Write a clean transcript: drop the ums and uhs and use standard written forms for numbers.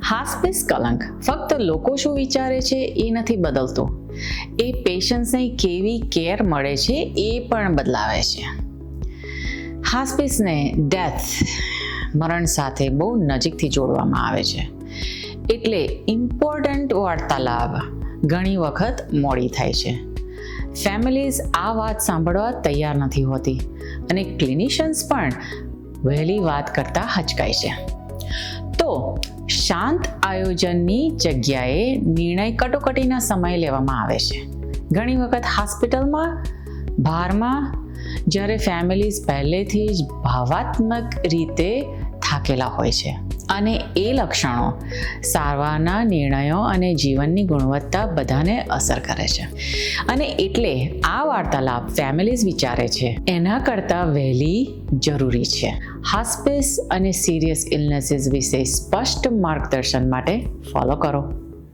હાસ્પિસ કલંક ફક્ત લોકો શું વિચારે છે એ નથી બદલતો, એ પેશન્ટ્સને કેવી કેર મળે છે એ પણ બદલાવે છે. હાસ્પિસને ડેથ, મરણ સાથે બહુ નજીકથી જોડવામાં આવે છે, એટલે ઇમ્પોર્ટન્ટ વાર્તાલાપ ઘણી વખત મોડી થાય છે. ફેમિલીઝ આ વાત સાંભળવા તૈયાર નથી હોતી અને ક્લિનિશિયન્સ પણ વહેલી વાત કરતા હચકાય છે. તો શાંત આયોજનની જગ્યાએ નિર્ણય કટોકટીના સમય લેવામાં આવે છે. ઘણી વખત હોસ્પિટલમાં ભારમાં જ્યારે ફેમિલીઝ પહેલેથી જ ભાવાત્મક રીતે થાકેલા હોય છે અને એ લક્ષણો સારવારના નિર્ણયો અને જીવનની ગુણવત્તા બધાને અસર કરે છે. અને એટલે આ વાર્તાલાપ ફેમિલીઝ વિચારે છે એના કરતાં વહેલી જરૂરી છે. હોસ્પિસ અને સિરિયસ ઇલનેસીસ વિશે સ્પષ્ટ માર્ગદર્શન માટે ફોલો કરો.